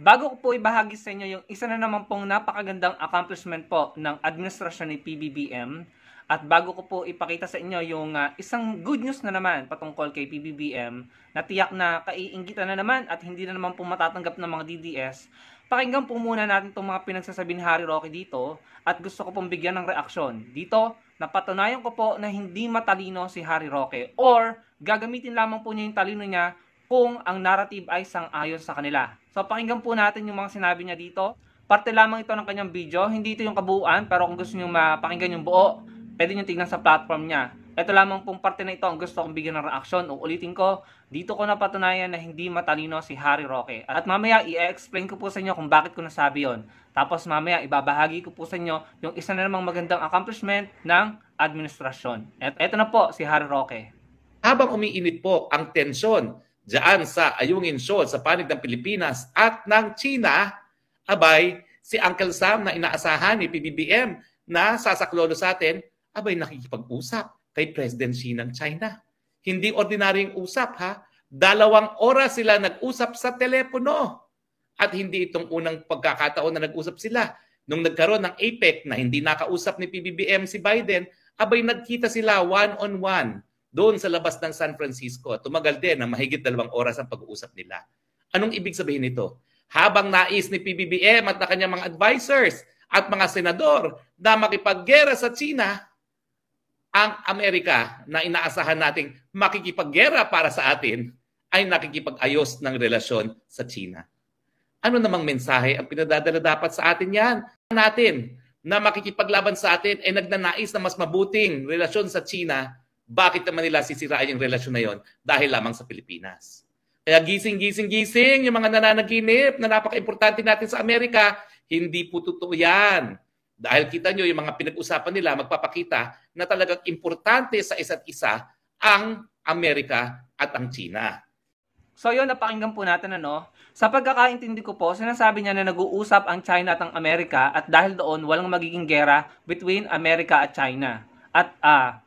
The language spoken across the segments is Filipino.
Bago ko po ibahagi sa inyo yung isa na naman pong napakagandang accomplishment po ng administrasyon ni PBBM, at bago ko po ipakita sa inyo yung isang good news na naman patungkol kay PBBM na tiyak na kaiinggitan na naman at hindi na naman po matatanggap ng mga DDS, pakinggan po muna natin itong mga pinagsasabi ni Harry Roque dito at gusto ko pong bigyan ng reaksyon. Dito, napatunayan ko po na hindi matalino si Harry Roque or gagamitin lamang po niya yung talino niya kung ang narrative ay sang-ayon sa kanila. So pakinggan po natin yung mga sinabi niya dito. Parte lamang ito ng kanyang video, hindi ito yung kabuuan, pero kung gusto niyo mapakinggan yung buo, pwede niyo tingnan sa platform niya. Ito lamang pong parte na ito ang gusto kong bigyan ng reaksyon. Uulitin ko, dito ko napatunayan na hindi matalino si Harry Roque. At mamaya i-explain ko po sa inyo kung bakit ko nasabi yon. Tapos mamaya ibabahagi ko po sa inyo yung isa na namang magandang accomplishment ng administrasyon. At ito na po si Harry Roque. Habang umiinit po ang tensyon diyan sa Ayungin Shoal sa panig ng Pilipinas at ng China, abay, si Uncle Sam na inaasahan ni PBBM na sasaklolo sa atin, abay nakikipag-usap kay President Xi ng China. Hindi ordinaryong usap ha. 2 oras sila nag-usap sa telepono. At hindi itong unang pagkakataon na nag-usap sila. Nung nagkaroon ng APEC na hindi nakausap ni PBBM si Biden, abay nagkita sila one-on-one doon sa labas ng San Francisco. Tumagal din na mahigit 2 oras ang pag-uusap nila. Anong ibig sabihin nito? Habang nais ni PBBM at na kanyang mga advisors at mga senador na makipaggera sa China, ang Amerika na inaasahan nating makikipaggera para sa atin ay nakikipag-ayos ng relasyon sa China. Ano namang mensahe ang pinadadala dapat sa atin yan? Natin na makikipaglaban sa atin ay nagnanais na mas mabuting relasyon sa China. Bakit naman nila sisirain yung relasyon na yon? Dahil lamang sa Pilipinas. Kaya gising yung mga nananaginip na napaka-importante natin sa Amerika, hindi po totoo yan. Dahil kita nyo yung mga pinag-usapan nila, magpapakita na talagang importante sa isa't isa ang Amerika at ang China. So yun, napakinggan po natin Sa pagkakaintindi ko po, sinasabi niya na nag-uusap ang China at ang Amerika at dahil doon walang magiging gera between Amerika at China. At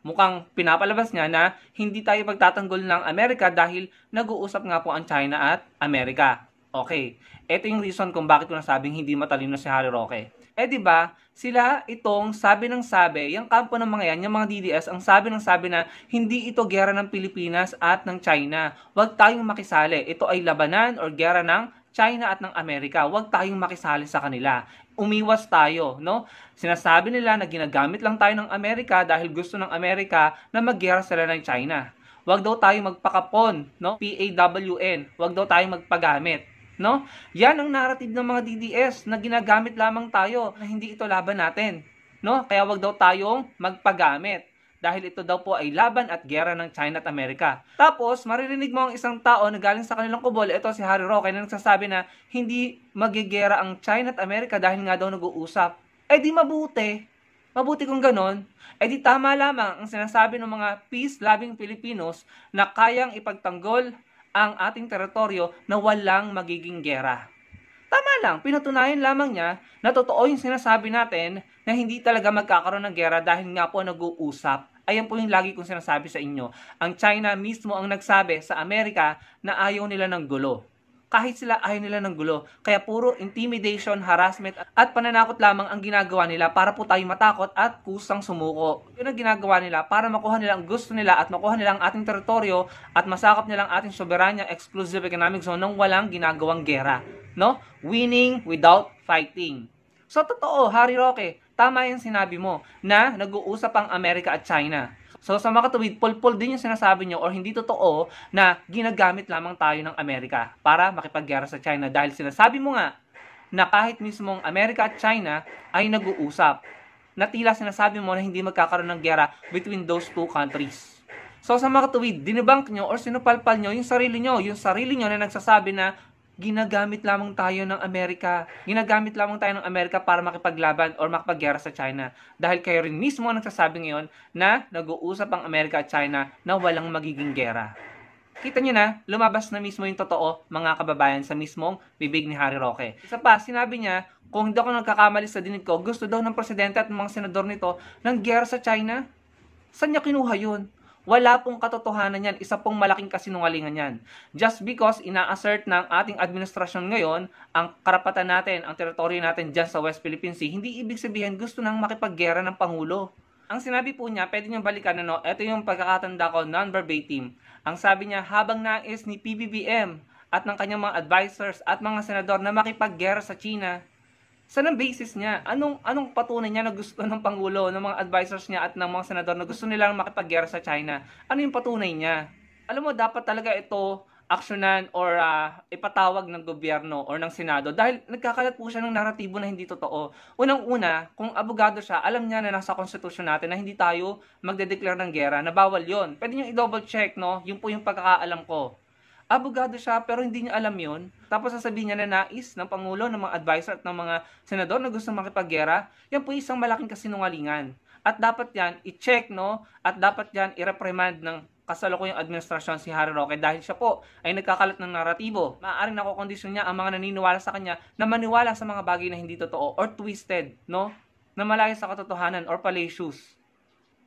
mukhang pinapalabas niya na hindi tayo magtatanggol ng Amerika dahil nag-uusap nga po ang China at Amerika. Okay, ito yung reason kung bakit ko nasabing hindi matalino si Harry Roque. Diba, sila itong sabi ng sabi, yung kampo ng mga yan, yung mga DDS, ang sabi ng sabi na hindi ito gera ng Pilipinas at ng China. Huwag tayong makisali. Ito ay labanan or gera ng China at ng Amerika. Huwag tayong makisali sa kanila. Umiwas tayo, no? Sinasabi nila na ginagamit lang tayo ng Amerika dahil gusto ng Amerika na maggera sila ng China. Huwag daw tayong magpakapon, no? PAWN. Huwag daw tayong magpagamit, no? Yan ang narrative ng mga DDS na ginagamit lamang tayo na hindi ito laban natin, no? Kaya huwag daw tayong magpagamit dahil ito daw po ay laban at gera ng China at Amerika. Tapos, maririnig mo ang isang tao na galing sa kanilang kubol, ito si Harry Roque, na nagsasabi na hindi magigera ang China at Amerika dahil nga daw nag-uusap. Di mabuti. Mabuti kung ganon. Di tama lamang ang sinasabi ng mga peace-loving Filipinos na kayang ipagtanggol ang ating teritoryo na walang magiging gera. Tama lang, pinatunayan lamang niya na totoo yung sinasabi natin na hindi talaga magkakaroon ng gera dahil nga po nag-uusap. Ayan po yung lagi kong sinasabi sa inyo. Ang China mismo ang nagsabi sa Amerika na ayaw nila ng gulo. Kahit sila ayaw nila ng gulo. Kaya puro intimidation, harassment at pananakot lamang ang ginagawa nila para po tayo matakot at kusang sumuko. Yun ang ginagawa nila para makuha nila ang gusto nila at makuha nila ang ating teritoryo at masakop nila ang ating soberanya exclusive economic zone nang walang ginagawang gera. No? Winning without fighting. So totoo, Harry Roque, tama yung sinabi mo na nag-uusap ang Amerika at China. So sa mga katuwid, pulpul din yung sinasabi nyo or hindi totoo na ginagamit lamang tayo ng Amerika para makipaggera sa China dahil sinasabi mo nga na kahit mismo ang Amerika at China ay nag-uusap. Na tila sinasabi mo na hindi magkakaroon ng gera between those two countries. So sa mga katuwid, dinebunk nyo or sinupalpal nyo yung sarili nyo na nagsasabi na ginagamit lamang tayo ng Amerika. Ginagamit lamang tayo ng Amerika para makipaglaban or makipaggera sa China. Dahil kayo rin mismo ang nagsasabi ngayon na nag-uusap ang Amerika at China na walang magiging gera. Kita nyo na, lumabas na mismo yung totoo, mga kababayan, sa mismong bibig ni Harry Roque. Isa pa, sinabi niya, kung hindi ako nagkakamali sa dinig ko, gusto daw ng presidente at mga senador nito ng gera sa China. Saan niya kinuha yun? Wala pong katotohanan yan. Isa pong malaking kasinungalingan yan. Just because ina-assert ng ating administrasyon ngayon ang karapatan natin, ang teritoryo natin dyan sa West Philippine Sea, hindi ibig sabihin gusto nang makipaggera ng Pangulo. Ang sinabi po niya, pwede niyong balikan, ito yung pagkakatanda ko, non-verbatim. Ang sabi niya, habang nais ni PBBM at ng kanyang mga advisors at mga senador na makipaggera sa China, saan ang basis niya? Anong patunay niya na gusto ng Pangulo, ng mga advisors niya at ng mga senador na gusto nilang makipaggera sa China? Ano yung patunay niya? Alam mo, dapat talaga ito aksyonan or ipatawag ng gobyerno or ng Senado dahil nagkakalat po siya ng naratibo na hindi totoo. Unang-una, kung abogado siya, alam niya na nasa konstitusyon natin na hindi tayo magde-declare ng gera, na bawal yon. Pwede niyo i-double check, no? Yun po yung pagkakaalam ko. Abogado siya pero hindi niya alam yun. Tapos sasabihin niya na nais ng Pangulo, ng mga advisor at ng mga senador na gusto makipaggera. Yan po isang malaking kasinungalingan. At dapat yan i-check, no? At dapat yan i-reprimand ng kasalukuyang administrasyon si Harry Roque dahil siya po ay nagkakalat ng naratibo. Maaaring nakokondisyon niya ang mga naniniwala sa kanya na maniwala sa mga bagay na hindi totoo or twisted, no? Na malayo sa katotohanan or fallacious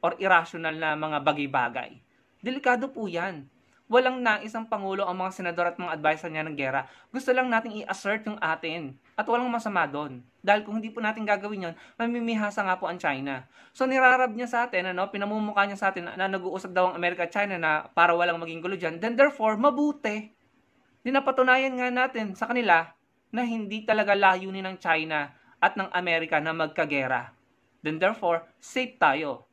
or irrational na mga bagay-bagay. Delikado po yan. Walang nais ang Pangulo, ang mga senador at mga advisor niya ng gera. Gusto lang nating i-assert yung atin. At walang masama doon. Dahil kung hindi po natin gagawin yon, mamimihasa nga po ang China. So nirarab niya sa atin, pinamumukha niya sa atin na nag-uusap daw ang Amerika at China na para walang maging gulo dyan. Then therefore, mabuti. Dinapatunayan nga natin sa kanila na hindi talaga layunin ng China at ng Amerika na magkagera. Then therefore, safe tayo.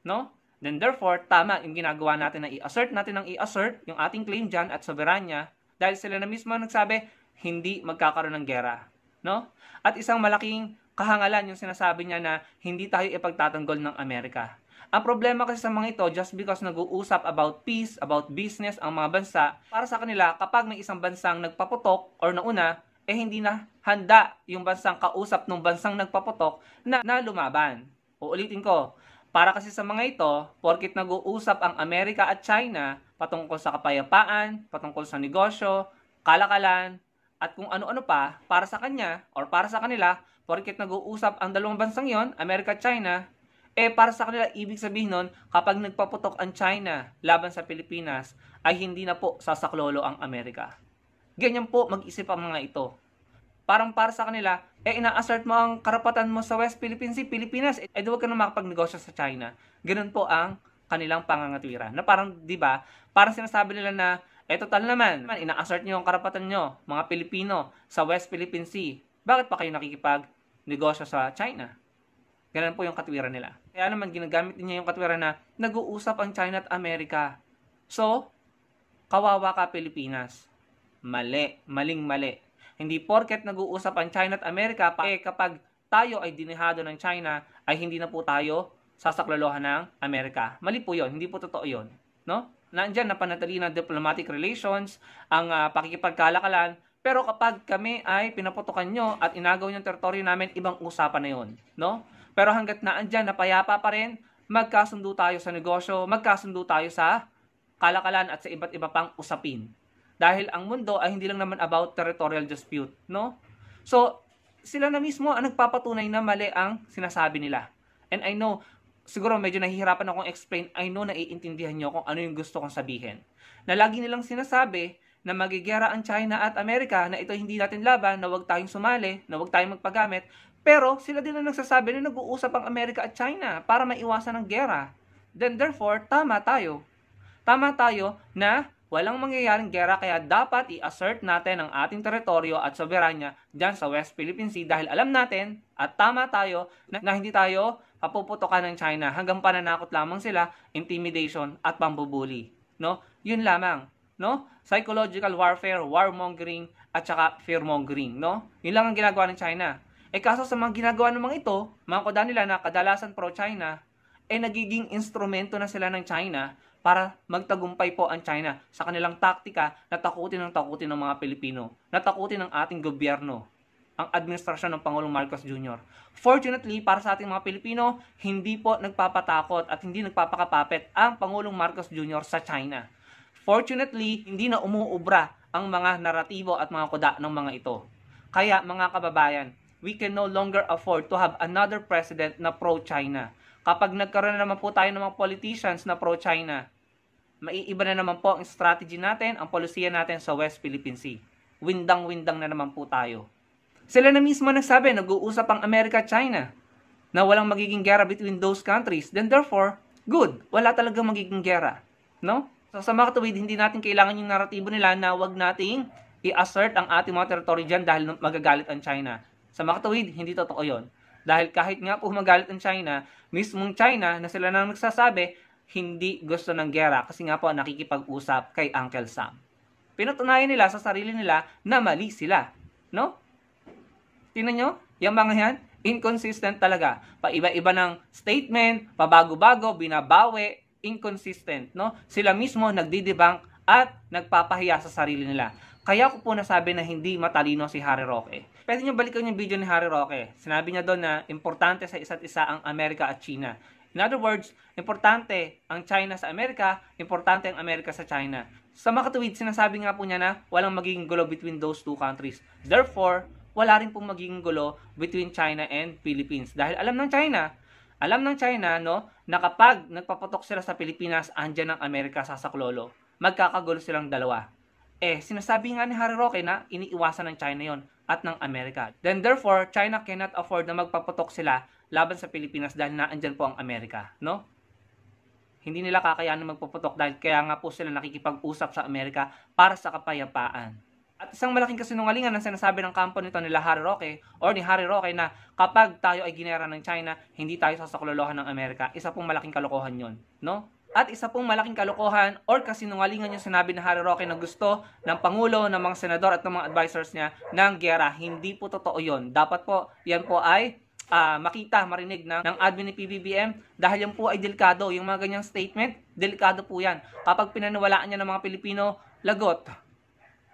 No? Then therefore, tama yung ginagawa natin na i-assert natin ang i-assert yung ating claim dyan at soberanya dahil sila na mismo nagsabi, hindi magkakaroon ng gera. No? At isang malaking kahangalan yung sinasabi niya na hindi tayo ipagtatanggol ng Amerika. Ang problema kasi sa mga ito, just because nag-uusap about peace, about business ang mga bansa, para sa kanila, kapag may isang bansang nagpaputok or nauna, hindi na handa yung bansang kausap ng bansang nagpaputok na lumaban. Uulitin ko, para kasi sa mga ito, porkit nag-uusap ang Amerika at China patungkol sa kapayapaan, patungkol sa negosyo, kalakalan, at kung ano-ano pa, para sa kanya or para sa kanila, porkit nag-uusap ang dalawang bansang yon, Amerika at China, para sa kanila, ibig sabihin nun, kapag nagpaputok ang China laban sa Pilipinas, ay hindi na po sasaklolo ang Amerika. Ganyan po mag-isip ang mga ito. Parang para sa kanila, ina-assert mo ang karapatan mo sa West Philippine Sea, Pilipinas, huwag ka na makapagnegosyo sa China. Ganun po ang kanilang pangangatwiran. Na parang, di ba, parang sinasabi nila na, total naman, ina-assert nyo ang karapatan nyo, mga Pilipino, sa West Philippine Sea. Bakit pa kayo nakikipagnegosyo sa China? Ganun po yung katwiran nila. Kaya naman, ginagamit niya yung katwiran na nag-uusap ang China at Amerika. So, kawawa ka Pilipinas. Mali, maling-mali. Hindi porket nag-uusap ang China at Amerika, kapag tayo ay dinihado ng China, ay hindi na po tayo sasaklolohan ng Amerika. Mali po yon, hindi po totoo yon. No? Nandyan na panatili ng diplomatic relations, ang pakikipagkalakalan, pero kapag kami ay pinaputukan nyo at inagaw yung teritoryo namin, ibang usapan na yon. No? Pero hanggat naandyan na payapa pa rin, magkasundo tayo sa negosyo, magkasundo tayo sa kalakalan at sa iba't iba pang usapin. Dahil ang mundo ay hindi lang naman about territorial dispute, no? So, sila na mismo ang nagpapatunay na mali ang sinasabi nila. And I know, siguro medyo nahihirapan akong explain, I know naiintindihan nyo kung ano yung gusto kong sabihin. Na lagi nilang sinasabi na magigera ang China at Amerika, na ito hindi natin laban, na huwag tayong sumali, na huwag tayong magpagamit. Pero sila din ang nagsasabi na nag-uusap ang Amerika at China para maiwasan ang gera. Then therefore, tama tayo. Tama tayo na walang mangyayaring gera, kaya dapat i-assert natin ang ating teritoryo at soberanya dyan sa West Philippine Sea dahil alam natin at tama tayo na hindi tayo papuputokan ng China hanggang pananakot lamang sila, intimidation at pambubuli. No? Yun lamang. No? Psychological warfare, warmongering at saka fearmongering. No? Yun lang ang ginagawa ng China. Kaso sa mga ginagawa ng mga ito, mga koda nila na kadalasan pro-China, nagiging instrumento na sila ng China para magtagumpay po ang China sa kanilang taktika na takutin ng mga Pilipino, na takutin ng ating gobyerno, ang administrasyon ng Pangulong Marcos Jr. Fortunately, para sa ating mga Pilipino, hindi po nagpapatakot at hindi nagpapakapapit ang Pangulong Marcos Jr. sa China. Fortunately, hindi na umuubra ang mga naratibo at mga kuda ng mga ito. Kaya mga kababayan, we can no longer afford to have another president na pro-China. Kapag nagkaroon na naman po tayo ng mga politicians na pro-China, maiiba na naman po ang strategy natin, ang polisiya natin sa West Philippine Sea. Windang-windang na naman po tayo. Sila na mismo nagsabi, nag-uusap ang Amerika at China na walang magiging gera between those countries. Then therefore, good. Wala talagang magiging gera. No? So sa mga katuwid, hindi natin kailangan yung naratibo nila na wag nating i-assert ang ating mga territory dyan dahil magagalit ang China. Sa mga katuwid, hindi totoo yon. Dahil kahit nga po magalit ang China, mismong China na sila na nagsasabi, hindi gusto ng gera kasi nga po nakikipag-usap kay Uncle Sam. Pinatunayan nila sa sarili nila na mali sila. No? Tingnan nyo, yung mga yan, inconsistent talaga. Paiba-iba ng statement, pabago-bago, binabawi, inconsistent. No? Sila mismo nagdidebunk at nagpapahiya sa sarili nila. Kaya ko po nasabi na hindi matalino si Harry Roque. Pwede nyo balikan yung video ni Harry Roque. Sinabi niya doon na importante sa isa't isa ang Amerika at China. In other words, importante ang China sa Amerika, importante ang Amerika sa China. Sa makatuwid, sinasabi nga po niya na walang magiging gulo between those two countries. Therefore, wala rin pong magiging gulo between China and Philippines. Dahil alam ng China, no, na kapag nagpapatok sila sa Pilipinas, andyan ang Amerika sasaklolo. Magkakagulo silang dalawa. Sinasabi nga ni Harry Roque na iniiwasan ng China yon at ng Amerika. Then therefore, China cannot afford na magpapatok sila laban sa Pilipinas dahil naandyan po ang Amerika, no? Hindi nila kakayanin magpapatok dahil kaya nga po sila nakikipag-usap sa Amerika para sa kapayapaan. At isang malaking kasinungalingan ang sinasabi ng kampo nito nila Harry Roque or ni Harry Roque na kapag tayo ay ginera ng China, hindi tayo sasaklolohan ng Amerika. Isa pong malaking kalokohan yon, no? At isa pong malaking kalokohan or kasinungalingan yung sinabi ni Harry Roque na gusto ng Pangulo, ng mga senador at ng mga advisors niya ng giyera. Hindi po totoo yon. Dapat po, yan po ay makita, marinig ng admin ni PBBM dahil yan po ay delikado. Yung mga ganyang statement, delikado po yan. Kapag pinaniwalaan niya ng mga Pilipino, lagot.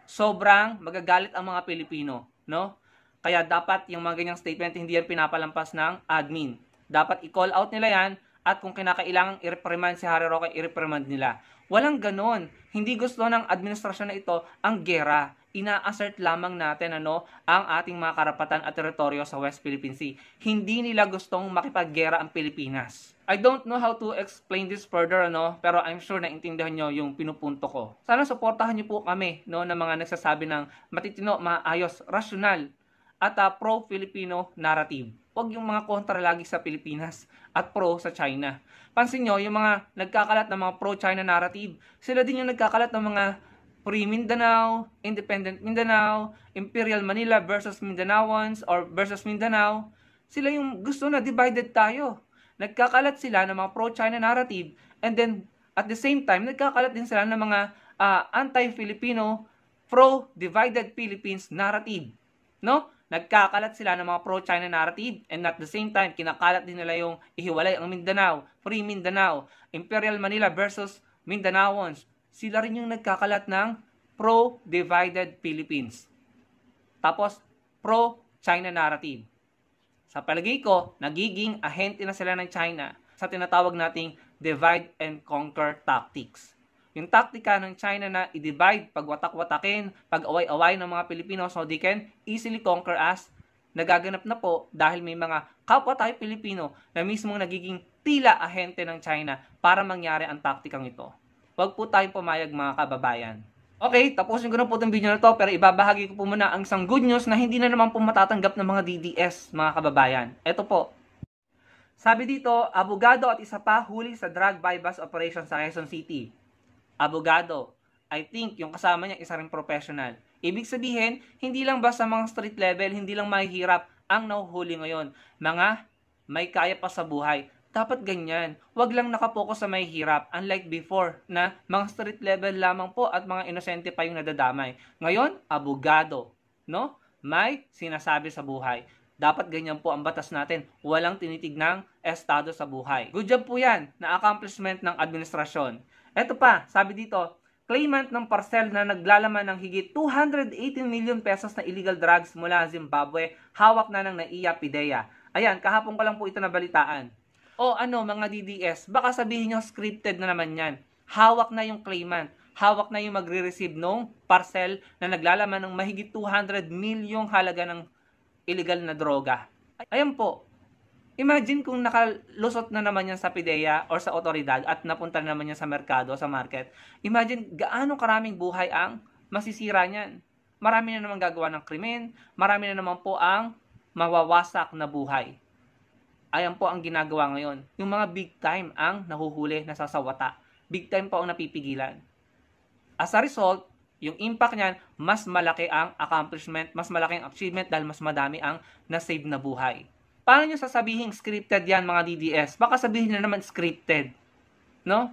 Sobrang magagalit ang mga Pilipino, no? Kaya dapat yung mga ganyang statement hindi yan pinapalampas ng admin. Dapat i-call out nila yan. At kung kinakailangang i-reprimand si Harry Roque, i-reprimand nila. Walang ganon. Hindi gusto ng administrasyon na ito ang gera. Ina-assert lamang natin ang ating mga karapatan at teritoryo sa West Philippine Sea. Hindi nila gustong makipaggera ang Pilipinas. I don't know how to explain this further, pero I'm sure na intindihan nyo yung pinupunto ko. Sana suportahan nyo po kami ng mga nagsasabi ng matitino, maayos, rasyonal at pro-Filipino narrative. Huwag yung mga kontra lagi sa Pilipinas at pro sa China. Pansin nyo, yung mga nagkakalat ng mga pro-China narrative, sila din yung nagkakalat ng mga pre-Mindanao, Independent Mindanao, Imperial Manila versus Mindanaoans or versus Mindanao. Sila yung gusto na divided tayo. Nagkakalat sila ng mga pro-China narrative and then at the same time, nagkakalat din sila ng mga anti-Filipino, pro-divided Philippines narrative. No? Nagkakalat sila ng mga pro-China narrative and at the same time, kinakalat din nila yung ihiwalay ang Mindanao, Free Mindanao, Imperial Manila versus Mindanaoans. Sila rin yung nagkakalat ng pro-divided Philippines. Tapos, pro-China narrative. Sa palagay ko, nagiging ahente na sila ng China sa tinatawag nating divide and conquer tactics. Yung taktika ng China na i-divide, pagwatak-watakin, pag-away-away ng mga Pilipino so they can easily conquer us, nagaganap na po dahil may mga kapwa tayo Pilipino na mismong nagiging tila ahente ng China para mangyari ang taktikang ito. Huwag po tayong pumayag mga kababayan. Okay, tapusin ko na po itong video na to pero ibabahagi ko po muna ang isang good news na hindi na naman po matatanggap ng mga DDS mga kababayan. Ito po. Sabi dito, abogado at isa pa huli sa drug bypass operation sa Quezon City. Abogado. I think yung kasama niya isa ring professional. Ibig sabihin, hindi lang basta mga street level, hindi lang mahihirap ang nahuhuli ngayon. Mga may kaya pa sa buhay. Dapat ganyan. Huwag lang nakapokus sa mahihirap. Unlike before na mga street level lamang po at mga inosente pa yung nadadamay. Ngayon, abogado. No? May sinasabi sa buhay. Dapat ganyan po ang batas natin. Walang tinitignang estado sa buhay. Good job po yan na accomplishment ng administrasyon. Ito pa, sabi dito, claimant ng parcel na naglalaman ng higit 218 million pesos na illegal drugs mula Zimbabwe, hawak na ng NAIA PIDEA. Ayan, kahapon ko lang po ito nabalitaan. O mga DDS, baka sabihin nyo scripted na naman yan. Hawak na yung claimant. Hawak na yung magre-receive nung parcel na naglalaman ng mahigit 200 milyong halaga ng illegal na droga. Ayan po. Imagine kung nakalusot na naman yan sa PIDEA or sa otoridad at napunta na naman yan sa merkado, sa market. Imagine gaano karaming buhay ang masisira niyan. Marami na naman gagawa ng krimen, marami na naman po ang mawawasak na buhay. Ayan po ang ginagawa ngayon. Yung mga big time ang nahuhuli, nasasawata. Big time po ang napipigilan. As a result, yung impact niyan, mas malaki ang accomplishment, mas malaki ang achievement dahil mas madami ang na-save na buhay. Paano nyo sasabihin scripted yan mga DDS? Baka sabihin na naman scripted. No?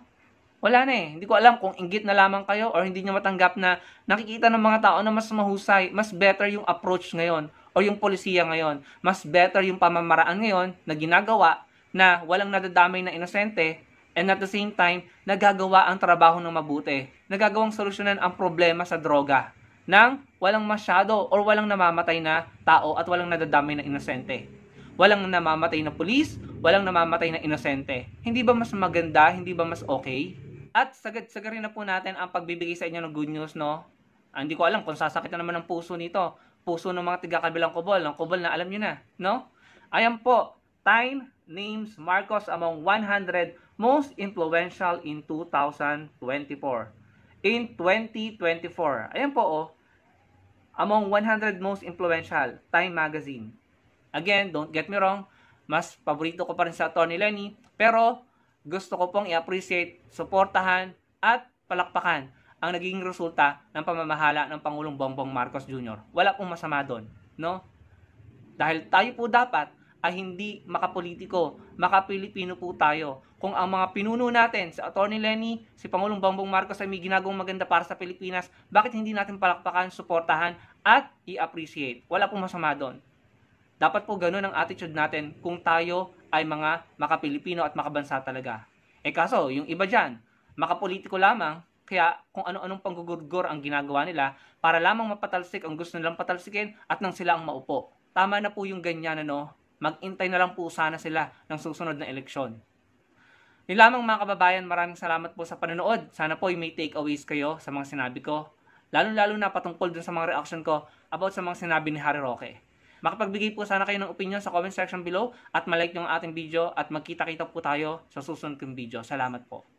Wala na eh. Hindi ko alam kung inggit na lamang kayo or hindi nyo matanggap na nakikita ng mga tao na mas mahusay, mas better yung approach ngayon o yung polisiya ngayon. Mas better yung pamamaraan ngayon na ginagawa na walang nadadamay na inosente and at the same time, nagagawa ang trabaho ng mabuti. Nagagawang solusyonan ang problema sa droga nang walang masyado or walang namamatay na tao at walang nadadamay na inosente. Walang namamatay na pulis, walang namamatay na inosente. Hindi ba mas maganda? Hindi ba mas okay? At sagad-sagarin na po natin ang pagbibigay sa inyo ng good news, no? Hindi ko alam kung sasakit na naman ang puso nito. Puso ng mga taga-kabilang kubol. Ang kubol na alam nyo na, no? Ayan po, Time names Marcos among 100 most influential in 2024. In 2024. Ayan po, oh. Among 100 most influential, Time Magazine. Again, don't get me wrong, mas paborito ko pa rin sa Atty. Lenny, pero gusto ko pong i-appreciate, suportahan, at palakpakan ang naging resulta ng pamamahala ng Pangulong Bongbong Marcos Jr. Wala pong masama doon, no? Dahil tayo po dapat ay hindi makapolitiko, makapilipino po tayo. Kung ang mga pinuno natin, si Atty. Lenny, si Pangulong Bongbong Marcos ay may ginagawang maganda para sa Pilipinas, bakit hindi natin palakpakan, suportahan, at i-appreciate? Wala pong masama doon. Dapat po ganun ang attitude natin kung tayo ay mga makapilipino at makabansa talaga. Kaso, yung iba dyan, makapolitiko lamang, kaya kung ano-anong panggugurgor ang ginagawa nila para lamang mapatalsik ang gusto nilang patalsikin at nang sila ang maupo. Tama na po yung ganyan, ano? Mag-intay na lang po sana sila ng susunod na eleksyon. Yun lamang mga kababayan, maraming salamat po sa panonood. Sana po may takeaways kayo sa mga sinabi ko. Lalo-lalo na patungkol dun sa mga reaction ko about sa mga sinabi ni Harry Roque. Makapagbigay po sana kayo ng opinion sa comment section below at malike yung ating video at magkita-kita po tayo sa susunod kong video. Salamat po.